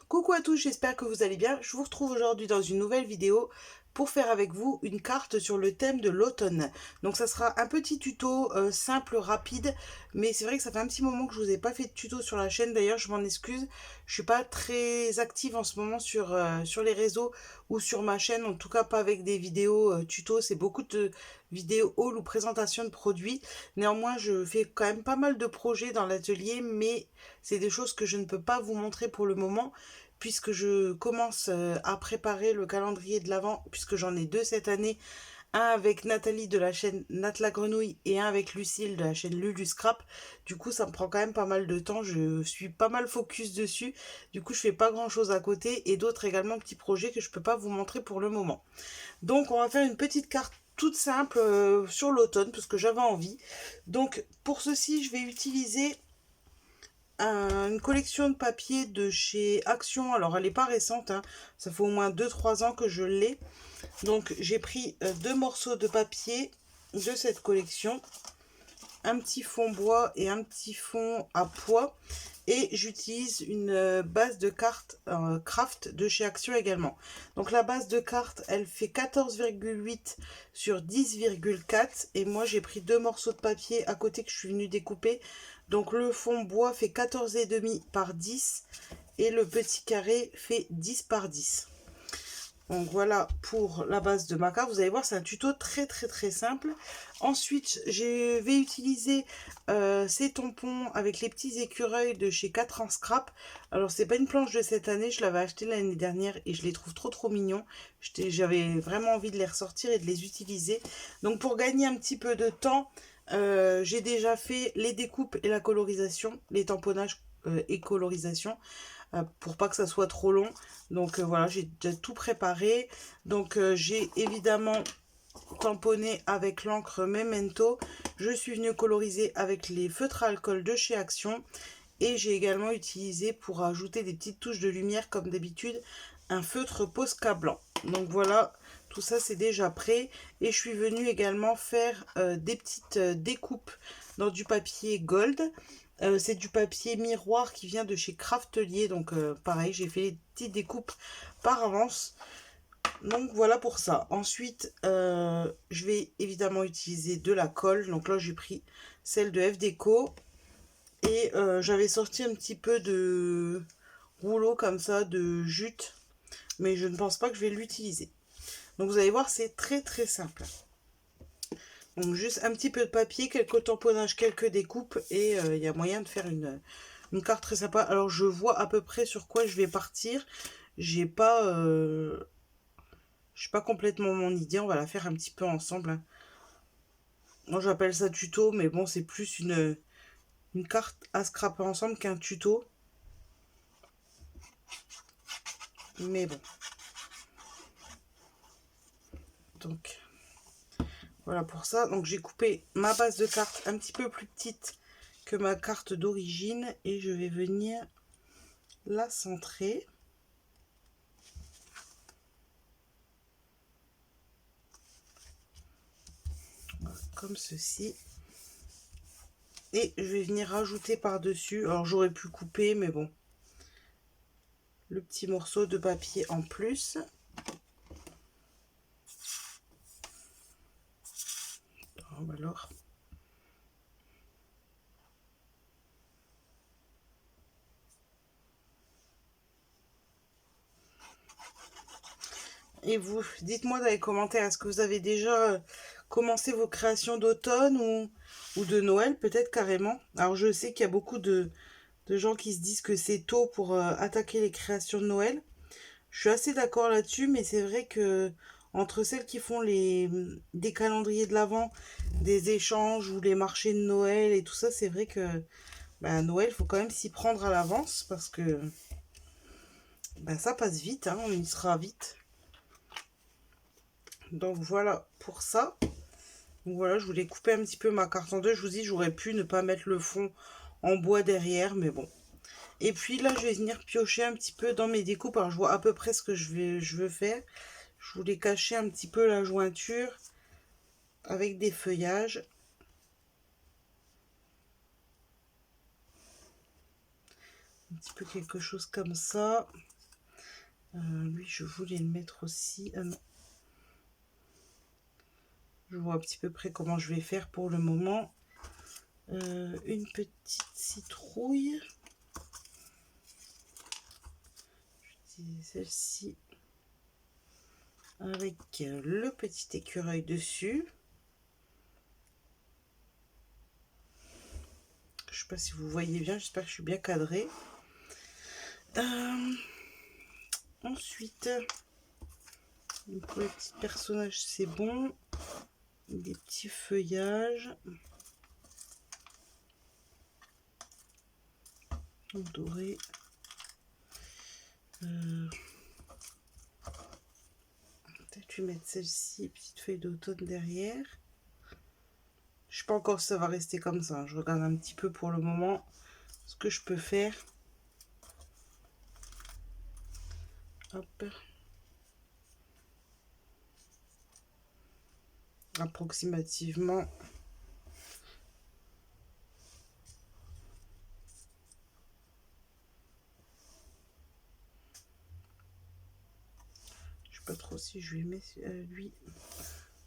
Coucou à tous, j'espère que vous allez bien. Je vous retrouve aujourd'hui dans une nouvelle vidéo pour faire avec vous une carte sur le thème de l'automne. Donc ça sera un petit tuto simple, rapide, mais c'est vrai que ça fait un petit moment que je vous ai pas fait de tuto sur la chaîne. D'ailleurs, je m'en excuse, je suis pas très active en ce moment sur les réseaux ou sur ma chaîne, en tout cas pas avec des vidéos tuto, c'est beaucoup de vidéos haul ou présentation de produits. Néanmoins, je fais quand même pas mal de projets dans l'atelier, mais c'est des choses que je ne peux pas vous montrer pour le moment, puisque je commence à préparer le calendrier de l'Avent, puisque j'en ai deux cette année, un avec Nathalie de la chaîne Nat la Grenouille et un avec Lucille de la chaîne Lulu Scrap. Du coup, ça me prend quand même pas mal de temps, je suis pas mal focus dessus, du coup je fais pas grand chose à côté, et d'autres également petits projets que je peux pas vous montrer pour le moment. Donc on va faire une petite carte toute simple sur l'automne, parce que j'avais envie. Donc pour ceci, je vais utiliser une collection de papier de chez Action. Alors elle n'est pas récente, hein, ça fait au moins 2-3 ans que je l'ai. Donc j'ai pris deux morceaux de papier de cette collection, un petit fond bois et un petit fond à pois, et j'utilise une base de cartes craft de chez Action également. Donc la base de cartes, elle fait 14,8 sur 10,4, et moi j'ai pris deux morceaux de papier à côté que je suis venue découper. Donc le fond bois fait 14,5 par 10 et le petit carré fait 10 par 10. Donc voilà pour la base de ma carte. Vous allez voir, c'est un tuto très simple. Ensuite, je vais utiliser ces tampons avec les petits écureuils de chez 4 en scrap. Alors c'est pas une planche de cette année, je l'avais acheté l'année dernière et je les trouve trop mignons. J'avais vraiment envie de les ressortir et de les utiliser. Donc pour gagner un petit peu de temps, j'ai déjà fait les découpes et la colorisation, les tamponnages et colorisation, pour pas que ça soit trop long. Donc voilà, j'ai déjà tout préparé. Donc j'ai évidemment tamponné avec l'encre Memento. Je suis venue coloriser avec les feutres à alcool de chez Action. Et j'ai également utilisé, pour ajouter des petites touches de lumière comme d'habitude, un feutre Posca blanc. Donc voilà, tout ça c'est déjà prêt. Et je suis venue également faire des petites découpes dans du papier gold. C'est du papier miroir qui vient de chez Craftelier. Donc pareil, j'ai fait les petites découpes par avance. Donc voilà pour ça. Ensuite, je vais évidemment utiliser de la colle. Donc là, j'ai pris celle de FDeco. Et j'avais sorti un petit peu de rouleau comme ça, de jute. Mais je ne pense pas que je vais l'utiliser. Donc vous allez voir, c'est très simple. Donc juste un petit peu de papier, quelques tamponnages, quelques découpes. Et il y a moyen de faire une carte très sympa. Alors je vois à peu près sur quoi je vais partir. J'ai pas complètement mon idée. On va la faire un petit peu ensemble, hein. Moi j'appelle ça tuto, mais bon, c'est plus une carte à scraper ensemble qu'un tuto. Mais bon. Donc voilà pour ça. Donc j'ai coupé ma base de carte un petit peu plus petite que ma carte d'origine et je vais venir la centrer. Voilà, comme ceci. Et je vais venir rajouter par-dessus. Alors j'aurais pu couper, mais bon. Le petit morceau de papier en plus. Alors. Et vous, dites-moi dans les commentaires, est-ce que vous avez déjà commencé vos créations d'automne ou de Noël, peut-être carrément. Alors je sais qu'il y a beaucoup de gens qui se disent que c'est tôt pour attaquer les créations de Noël. Je suis assez d'accord là-dessus, mais c'est vrai que entre celles qui font des calendriers de l'Avent, des échanges ou les marchés de Noël et tout ça, c'est vrai que Noël, il faut quand même s'y prendre à l'avance parce que ça passe vite, hein, on y sera vite. Donc voilà pour ça. Donc voilà, je voulais couper un petit peu ma carte en deux. Je vous dis, j'aurais pu ne pas mettre le fond en bois derrière, mais bon. Et puis là, je vais venir piocher un petit peu dans mes découpes. Alors, je vois à peu près ce que je veux faire. Je voulais cacher un petit peu la jointure. avec des feuillages. Un petit peu quelque chose comme ça. Lui, je voulais le mettre aussi. Ah non. Je vois un petit peu près comment je vais faire pour le moment. Une petite citrouille. J'utilise celle-ci avec le petit écureuil dessus. Je sais pas si vous voyez bien, j'espère que je suis bien cadrée. Ensuite, pour le petit personnage, c'est bon. Des petits feuillages en doré. Peut-être je vais mettre celle-ci, petite feuille d'automne derrière. Je sais pas encore si ça va rester comme ça. Je regarde un petit peu pour le moment ce que je peux faire. Hop. Approximativement. Je sais pas trop si je lui mets lui.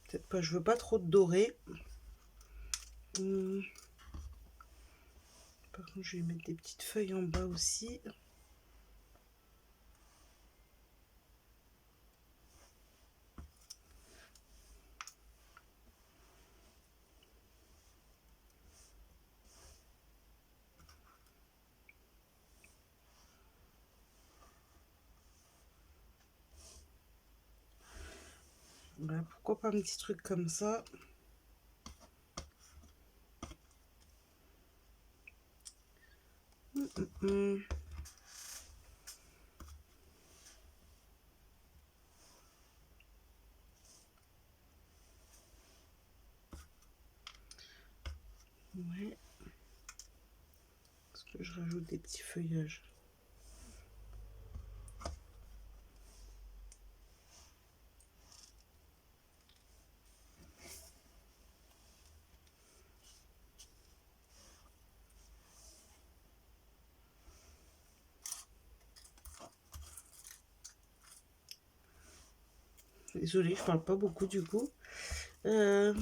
Peut-être pas, je veux pas trop de doré. Par contre, je vais mettre des petites feuilles en bas aussi. Voilà, pourquoi pas un petit truc comme ça. Ouais. Est-ce que je rajoute des petits feuillages? Désolée, je parle pas beaucoup du coup. Est-ce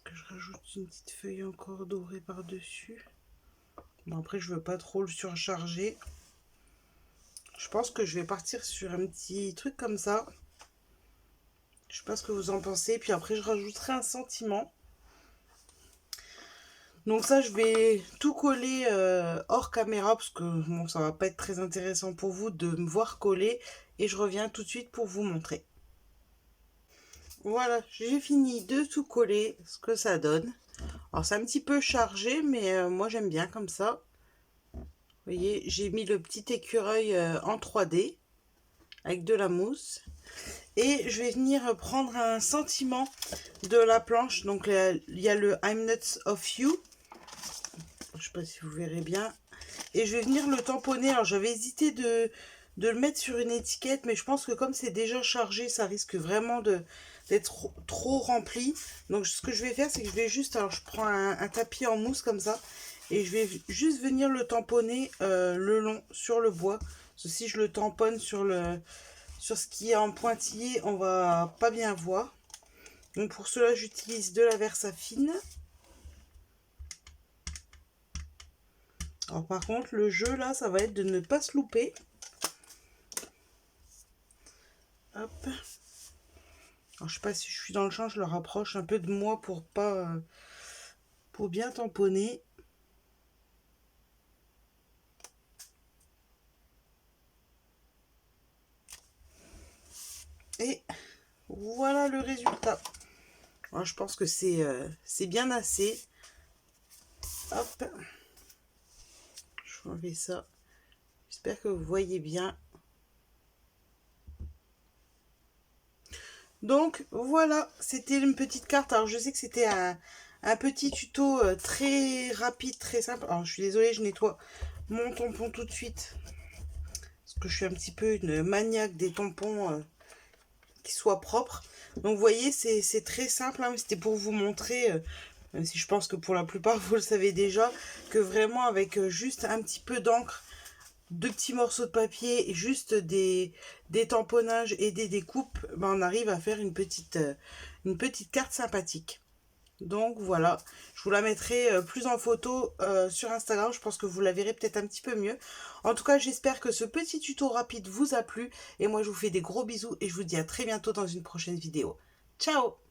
que je rajoute une petite feuille encore dorée par-dessus? Bon, après, je veux pas trop le surcharger. Je pense que je vais partir sur un petit truc comme ça. Je sais pas ce que vous en pensez. Puis après, je rajouterai un sentiment. Donc ça, je vais tout coller hors caméra parce que bon, ça va pas être très intéressant pour vous de me voir coller. Et je reviens tout de suite pour vous montrer. Voilà, j'ai fini de tout coller, ce que ça donne. Alors c'est un petit peu chargé, mais moi j'aime bien comme ça. Vous voyez, j'ai mis le petit écureuil en 3D avec de la mousse. Et je vais venir prendre un sentiment de la planche. Donc il y a le I'm Nuts of You. Je sais pas si vous verrez bien. Et je vais venir le tamponner. Alors j'avais hésité de le mettre sur une étiquette, mais je pense que comme c'est déjà chargé, ça risque vraiment d'être trop rempli. Donc ce que je vais faire, c'est que je vais juste, alors je prends un tapis en mousse comme ça, et je vais juste venir le tamponner le long sur le bois. Parce que si je le tamponne sur ce qui est en pointillé, on va pas bien voir. Donc pour cela, j'utilise de la Versafine. Alors par contre, le jeu là, ça va être de ne pas se louper. Hop. Alors je sais pas si je suis dans le champ, je le rapproche un peu de moi pour pas, pour bien tamponner. Et voilà le résultat. Alors, je pense que c'est bien assez. Hop. Je vais enlever ça. J'espère que vous voyez bien. Donc voilà, c'était une petite carte. Alors je sais que c'était un petit tuto très rapide, très simple. Alors je suis désolée, je nettoie mon tampon tout de suite. Parce que je suis un petit peu une maniaque des tampons qui soit propre. Donc vous voyez, c'est très simple, hein, mais c'était pour vous montrer, même si je pense que pour la plupart vous le savez déjà, que vraiment avec juste un petit peu d'encre, deux petits morceaux de papier et juste des tamponnages et des découpes, ben on arrive à faire une petite carte sympathique. Donc voilà, je vous la mettrai plus en photo sur Instagram, je pense que vous la verrez peut-être un petit peu mieux. En tout cas, j'espère que ce petit tuto rapide vous a plu et moi je vous fais des gros bisous et je vous dis à très bientôt dans une prochaine vidéo. Ciao!